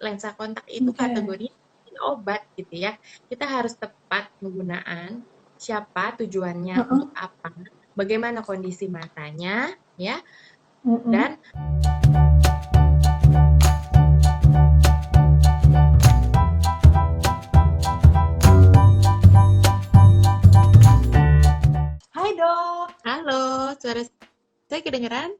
lensa kontak itu Oke. kategori obat gitu ya. Kita harus tepat penggunaan, siapa, tujuannya, Heeh. untuk apa, bagaimana kondisi matanya, ya, Mm-mm. dan Hai dok, halo, suara saya kedengeran?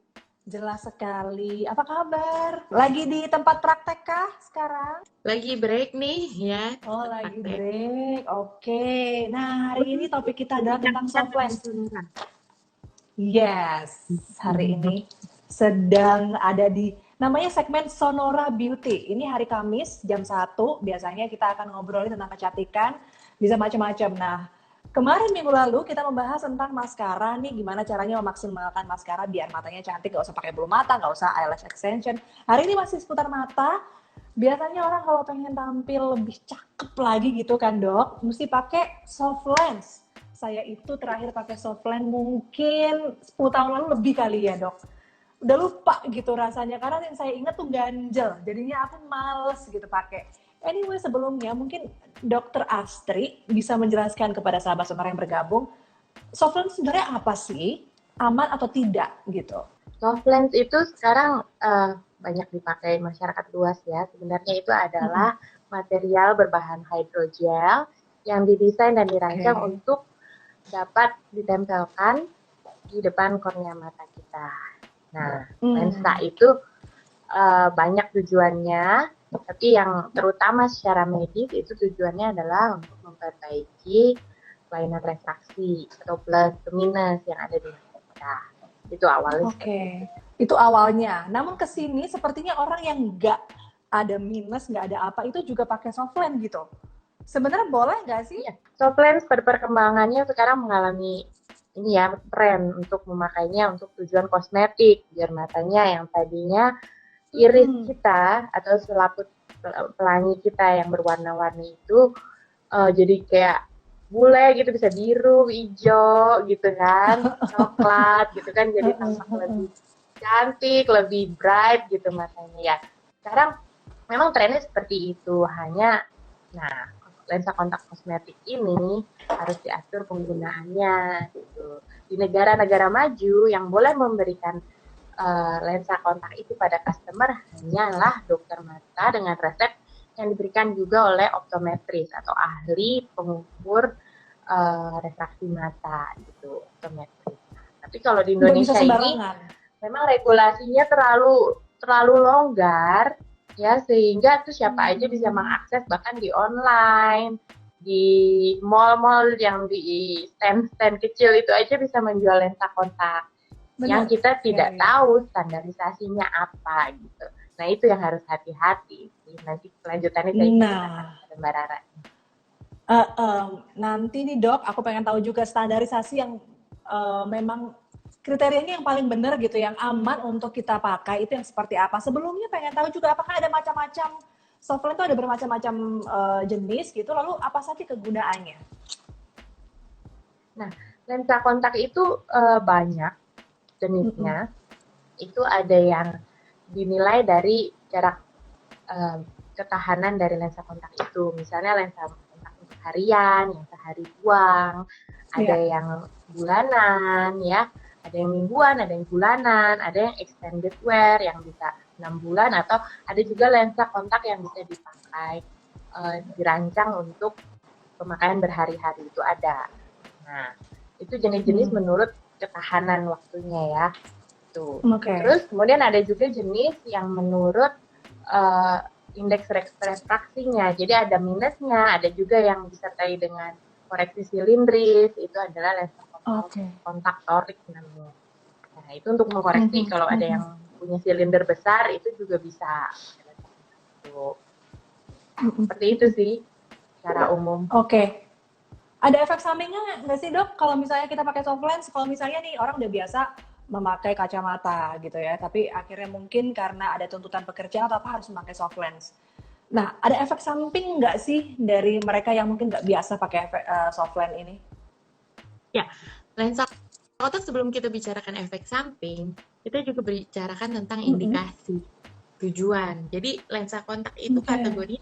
jelas sekali. Apa kabar? Lagi di tempat praktek kah sekarang? Lagi break nih ya, Oh, lagi praktek. break. Oke. Nah, hari ini topik kita adalah tentang Bincang-bincang soft dengan lens. Sunita. Yes, hari ini sedang ada di namanya segmen Sonora Beauty. Ini hari Kamis jam 1. Biasanya kita akan ngobrolin tentang kecantikan, bisa macam-macam. Nah, kemarin minggu lalu kita membahas tentang maskara nih, gimana caranya memaksimalkan maskara biar matanya cantik, gak usah pakai bulu mata, gak usah eyelash extension. Hari ini masih seputar mata. Biasanya orang kalau pengen tampil lebih cakep lagi gitu kan dok, mesti pakai soft lens. Saya itu terakhir pakai soft lens mungkin 10 tahun lalu lebih kali ya dok. Udah lupa gitu rasanya, karena yang saya ingat tuh ganjel. Jadinya aku males gitu pakai. Anyway, sebelumnya mungkin dokter Astri bisa menjelaskan kepada sahabat sonora yang bergabung, soft lens sebenarnya apa sih? Aman atau tidak gitu? Soft lens itu sekarang banyak dipakai masyarakat luas ya. Sebenarnya itu Mm-mm. adalah material berbahan hidrogel yang didesain dan dirancang Oke. untuk dapat ditempelkan di depan kornea mata kita. Nah, lensa Hmm. itu banyak tujuannya, tapi yang terutama secara medis itu tujuannya adalah untuk memperbaiki kelainan refraksi atau plus minus yang ada di mata kita. Itu awalnya seperti itu. Oke, itu awalnya. Namun kesini sepertinya orang yang nggak ada minus, nggak ada apa, itu juga pakai soft lens gitu. Sebenarnya boleh nggak sih? Iya, soft lens pada perkembangannya sekarang mengalami ini ya tren untuk memakainya untuk tujuan kosmetik biar matanya yang tadinya iris Mm-mm. kita atau selaput pelangi kita yang berwarna-warni itu jadi kayak bule gitu bisa biru, hijau gitu kan, coklat gitu kan jadi tampak lebih cantik, lebih bright gitu matanya ya. Sekarang memang trennya seperti itu, hanya nah lensa kontak kosmetik ini harus diatur penggunaannya gitu. Di negara-negara maju yang boleh memberikan lensa kontak itu pada customer hanyalah dokter mata dengan resep yang diberikan juga oleh optometris atau ahli pengukur refraksi mata gitu, optometris. Tapi kalau di Nggak bisa Indonesia ini sembarangan. memang regulasinya terlalu terlalu longgar ya sehingga tuh siapa aja bisa mengakses bahkan di online di mall-mall yang di stand-stand kecil itu aja bisa menjual lensa kontak yang Bener. kita Ya, tidak ya. tahu standarisasinya apa gitu. Nah itu yang harus hati-hati. Nanti kelanjutannya saya ceritakan Nah, kepada Mbak Rara. nanti nih dok, aku pengen tahu juga standarisasi yang memang kriterianya yang paling benar gitu, yang aman untuk kita pakai itu yang seperti apa. Sebelumnya pengen tahu juga apakah ada macam-macam soft lens itu ada bermacam-macam jenis gitu, lalu apa saja kegunaannya? Nah, lensa kontak itu banyak Mm-mm. jenisnya. Itu ada yang dinilai dari jarak eh, ketahanan dari lensa kontak itu. Misalnya lensa kontak untuk harian, yang sehari buang, ada Iya. yang bulanan, ya, ada yang mingguan, ada yang bulanan, ada yang extended wear yang bisa 6 bulan atau ada juga lensa kontak yang bisa dipakai dirancang untuk pemakaian berhari-hari itu ada. Nah, itu jenis-jenis Hmm. menurut ketahanan waktunya ya. Tuh. Oke. Terus kemudian ada juga jenis yang menurut uh, indeks refraksinya. Jadi ada minusnya, ada juga yang disertai dengan koreksi silindris, itu adalah lensa Oke. kontak torik namanya. Nah, itu untuk mengkoreksi Mhm, kalau ada mhm. yang punya silinder besar itu juga bisa. Seperti itu sih secara umum. Oke. Ada efek sampingnya nggak sih dok? Kalau misalnya kita pakai soft lens, kalau misalnya nih orang udah biasa memakai kacamata gitu ya, tapi akhirnya mungkin karena ada tuntutan pekerjaan atau apa harus memakai soft lens. Nah, ada efek samping nggak sih dari mereka yang mungkin nggak biasa pakai soft lens ini? Ya, lensa kontak sebelum kita bicarakan efek samping, kita juga bicarakan tentang Mm-mm. indikasi. tujuan. Jadi lensa kontak itu Oke. kategori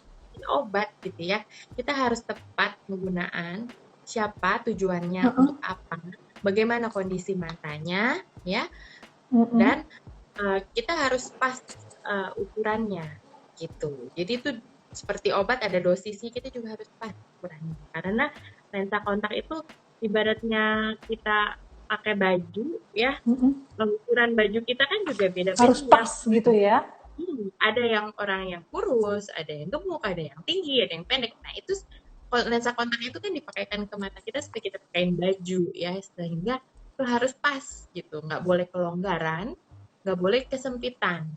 obat gitu ya. Kita harus tepat penggunaan, siapa tujuannya Heeh. untuk apa, bagaimana kondisi matanya ya, Mm-mm. dan kita harus pas ukurannya gitu. Jadi itu seperti obat ada dosisnya, kita juga harus pas ukurannya. Karena lensa kontak itu ibaratnya kita pakai baju ya, Mm-mm. ukuran baju kita kan juga beda-beda Harus ya. pas gitu ya. Ada yang orang yang kurus, ada yang gemuk, ada yang tinggi, ada yang pendek. Nah, itu lensa kontak itu kan dipakaikan ke mata kita supaya kita pakaiin baju ya, sehingga itu harus pas gitu, nggak boleh kelonggaran, nggak boleh kesempitan.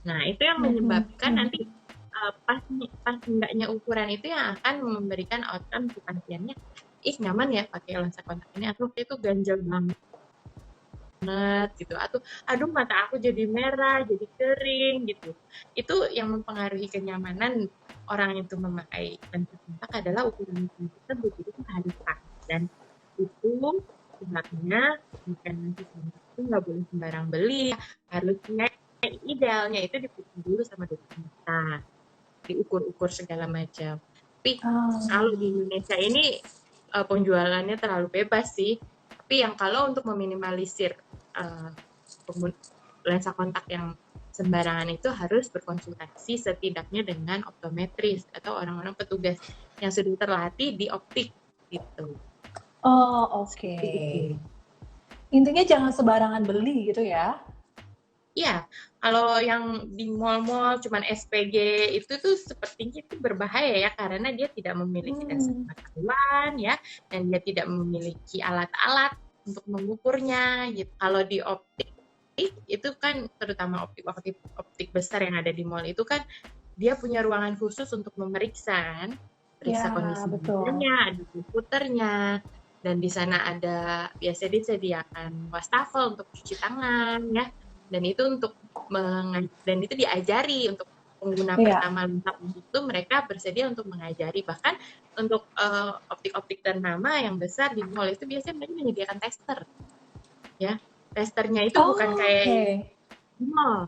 Nah, itu yang Mhm. menyebabkan Mhm. nanti pas pas enggaknya ukuran itu yang akan memberikan outcome si pasiennya, ih nyaman ya pakai lensa kontak ini, atau itu ganjel banget gitu, atau aduh mata aku jadi merah, jadi kering gitu. Itu yang mempengaruhi kenyamanan orang itu memakai lensa kontak adalah ukuran lensa tersebut, jadi itu harus pas. Dan itu sebabnya bukan lensa kontak itu nggak boleh sembarang beli, harusnya idealnya itu dipikir dulu sama dokter mata, diukur-ukur segala macam. Tapi kalau di Ah. Indonesia ini penjualannya terlalu bebas sih. Tapi yang kalau untuk meminimalisir uh, lensa kontak yang sembarangan itu harus berkonsultasi setidaknya dengan optometris atau orang-orang petugas yang sudah terlatih di optik gitu. Oh, oke. Seperti itu. Intinya jangan sembarangan beli gitu ya. Ya, kalau yang di mall-mall cuman SPG itu tuh sepertinya itu berbahaya ya karena dia tidak memiliki dasar Hmm. pengetahuan ya dan dia tidak memiliki alat-alat untuk mengukurnya gitu. Kalau di optik itu kan terutama optik besar yang ada di mall itu kan dia punya ruangan khusus untuk memeriksa kan, Ya, periksa kondisi betul. matanya, ada komputernya, dan di sana ada biasanya disediakan wastafel untuk cuci tangan ya, dan itu dan itu diajari untuk pengguna Iya. pertama lensa itu mereka bersedia untuk mengajari, bahkan untuk optik-optik ternama yang besar di mall itu biasanya mereka menyediakan tester ya. Testernya itu bukan Oh, kayak oke. di mall,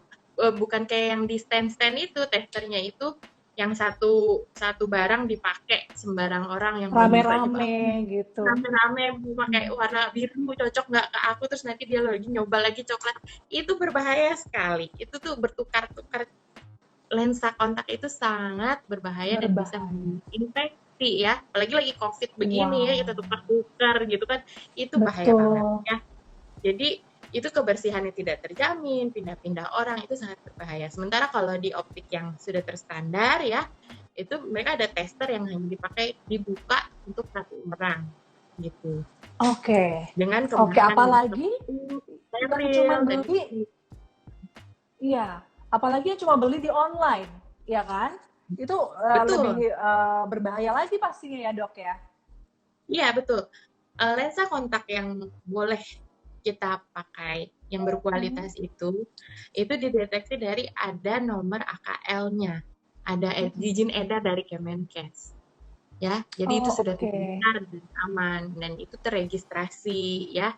bukan kayak yang di stand-stand itu, testernya itu yang satu satu barang dipakai sembarang orang yang mau nyoba nyoba Rame-rame gitu. rame-rame pakai warna biru cocok nggak ke aku, terus nanti dia lagi nyoba lagi coklat, itu berbahaya sekali. Itu tuh bertukar-tukar, lensa kontak itu sangat berbahaya dan bisa Berbahaya. menginfeksi ya, apalagi lagi COVID begini ya, kita Wow. tukar-tukar gitu kan, itu bahaya banget Betul. ya. Jadi itu kebersihannya tidak terjamin, pindah-pindah orang itu sangat berbahaya. Sementara kalau di optik yang sudah terstandar ya, itu mereka ada tester yang hanya dipakai dibuka untuk satu orang gitu. Oke. Dengan Oke, kemasan yang apalagi tertutup, yang steril cuman dan beli, iya, apalagi yang cuma beli di online, ya kan? Itu betul. lebih berbahaya lagi pastinya ya, Dok ya. Iya, betul. Lensa kontak yang boleh kita pakai yang berkualitas Mhm. itu dideteksi dari ada nomor AKL-nya, ada izin edar dari Kemenkes, ya. Jadi itu Oh, sudah oke. terdaftar dan aman dan itu terregistrasi, ya.